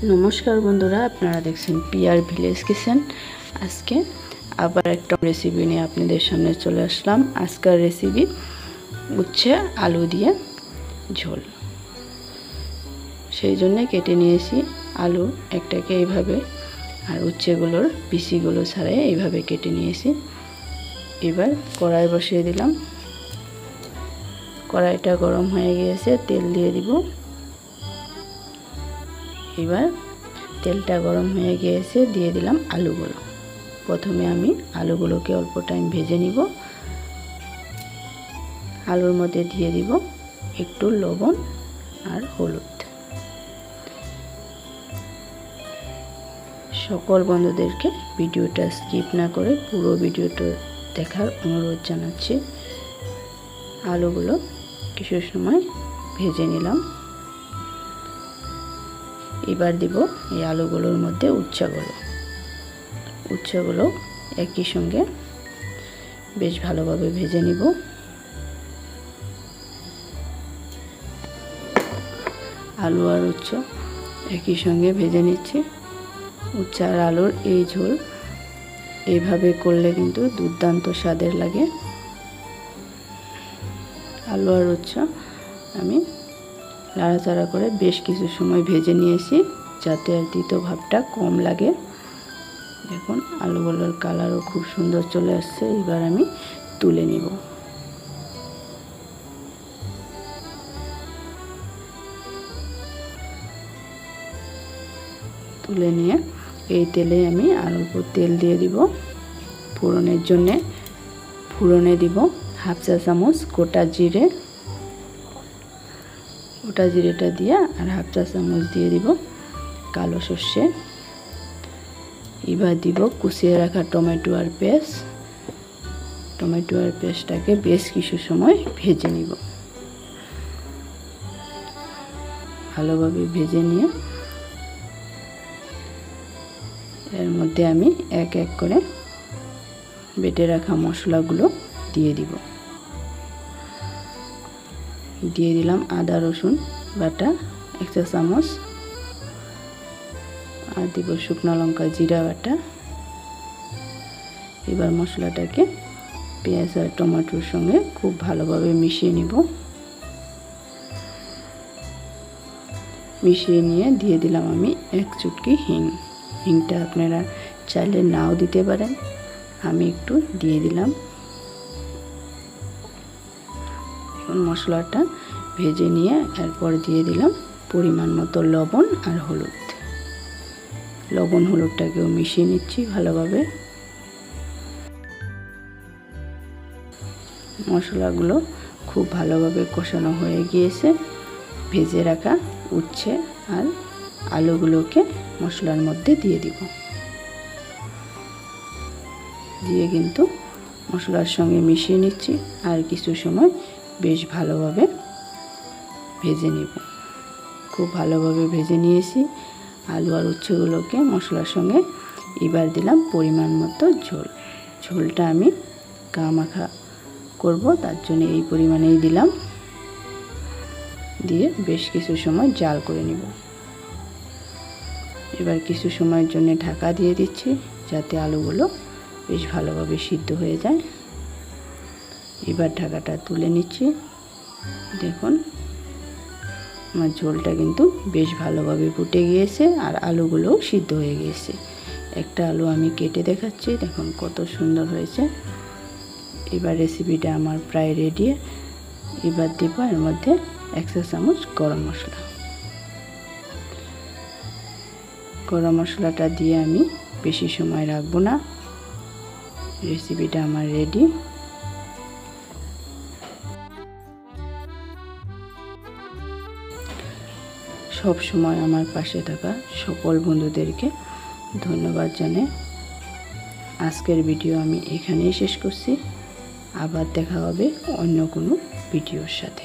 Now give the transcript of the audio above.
नमस्कार बंधुरा आपनारा देखছেন পিয়ার ভিলেজ কিচেন। आज के আবার একটা রেসিপি নিয়ে আপনাদের সামনে চলে আসলাম। আজকের রেসিপি উচ্ছে আলু দিয়ে ঝোল। সেই জন্য কেটে নিয়েছি আলু একটাকে এইভাবে, আর উচ্ছেগুলোর বিচিগুলো ছাড়াই এইভাবে কেটে নিয়েছি। এবার কড়াই বসিয়ে দিলাম। কড়াইটা গরম হয়ে গিয়েছে, তেল দিয়ে দিব। এবার তেলটা গরম হয়ে গিয়েছে, দিয়ে দিলাম আলুগুলো। প্রথমে আমি আলুগুলোকে অল্প টাইম ভেজে নিব। আলুর মধ্যে দিয়ে দিব একটু লবণ আর হলুদ। সকল বন্ধুদেরকে ভিডিওটা স্কিপ না করে পুরো ভিডিওটা দেখার অনুরোধ জানাচ্ছি। আলুগুলো কিছু সময় ভেজে নিলাম। এবার দিব এই আলুগুলোর মধ্যে উচ্ছেগুলো একই সঙ্গে বেশ ভালোভাবে ভেজে নিব। আলু আর উচ্ছে একই সঙ্গে ভেজে নিচ্ছি। উচ্ছে আর আলুর এই ঝোল এইভাবে করলে কিন্তু দুর্দান্ত স্বাদের লাগে। আলু আর উচ্ছে আমি নাড়াচাড়া করে বেশ কিছু সময় ভেজে নিয়েছি, যাতে আর তিতো ভাবটা কম লাগে। দেখুন আলুগুলোর কালারও খুব সুন্দর চলে আসছে। এবার আমি তুলে নিব। তুলে নিয়ে এই তেলে আমি আর অল্প তেল দিয়ে দিব ফোড়নের জন্যে। ফোড়নে দিব হাফ চা চামচ গোটা জিরে। গোটা জিরেটা দিয়ে আর হাফ চা চামচ দিয়ে দিব কালো সর্ষে। এবার দিব কুচিয়ে রাখা টমেটো আর পেঁয়াজ। টমেটো আর পেঁয়াজটাকে বেশ কিছু সময় ভেজে নিব। ভালোভাবে ভেজে নিয়ে এর মধ্যে আমি এক এক করে বেটে রাখা মশলাগুলো দিয়ে দিব। দিয়ে দিলাম আদা রসুন বাটা 1 চা চামচ, আর দিব শুকনো লঙ্কা জিরা বাটা। এবার মশলাটাকে পেঁয়াজ আর টমেটোর সঙ্গে খুব ভালোভাবে মিশিয়ে নিব। মিশিয়ে নিয়ে দিয়ে দিলাম আমি 1 চুটকি হিং। হিংটা আপনারা চাইলে নাও দিতে পারেন, আমি একটু দিয়ে দিলাম। এখন মশলাটা ভেজে নিয়ে এরপর দিয়ে দিলাম পরিমাণ মতো লবণ আর হলুদ। লবণ হলুদটাকেও মিশিয়ে নিচ্ছি ভালোভাবে। মশলাগুলো খুব ভালোভাবে কষানো হয়ে গিয়েছে। ভেজে রাখা উচ্ছে আর আলুগুলোকে মশলার মধ্যে দিয়ে দিব। দিয়ে কিন্তু মশলার সঙ্গে মিশিয়ে নিচ্ছি আর কিছু সময় বেশ ভালোভাবে ভেজে নেব। খুব ভালোভাবে ভেজে নিয়েছি আলু আর উচ্ছেগুলোকে মশলার সঙ্গে। এবার দিলাম পরিমাণ মতো ঝোল। ঝোলটা আমি গা মাখা করব, তার জন্য এই পরিমাণেই দিলাম। দিয়ে বেশ কিছু সময় জাল করে নেব। এবার কিছু সময়ের জন্য ঢাকা দিয়ে দিচ্ছি, যাতে আলুগুলো বেশ ভালোভাবে সিদ্ধ হয়ে যায়। এবার ঢাকাটা তুলে নিচ্ছি। দেখুন আমার ঝোলটা কিন্তু বেশ ভালোভাবে ফুটে গিয়েছে আর আলুগুলোও সিদ্ধ হয়ে গিয়েছে। একটা আলু আমি কেটে দেখাচ্ছি, দেখুন কত সুন্দর হয়েছে। এবার রেসিপিটা আমার প্রায় রেডি। এবার দিব এর মধ্যে 1 চা চামচ গরম মশলা। গরম মশলাটা দিয়ে আমি বেশি সময় রাখবো না। রেসিপিটা আমার রেডি। সব সময় আমার পাশে থাকা সকল বন্ধুদেরকে ধন্যবাদ জানাই। আজকের ভিডিও আমি এখানেই শেষ করছি। আবার দেখা হবে অন্য কোনো ভিডিওর সাথে।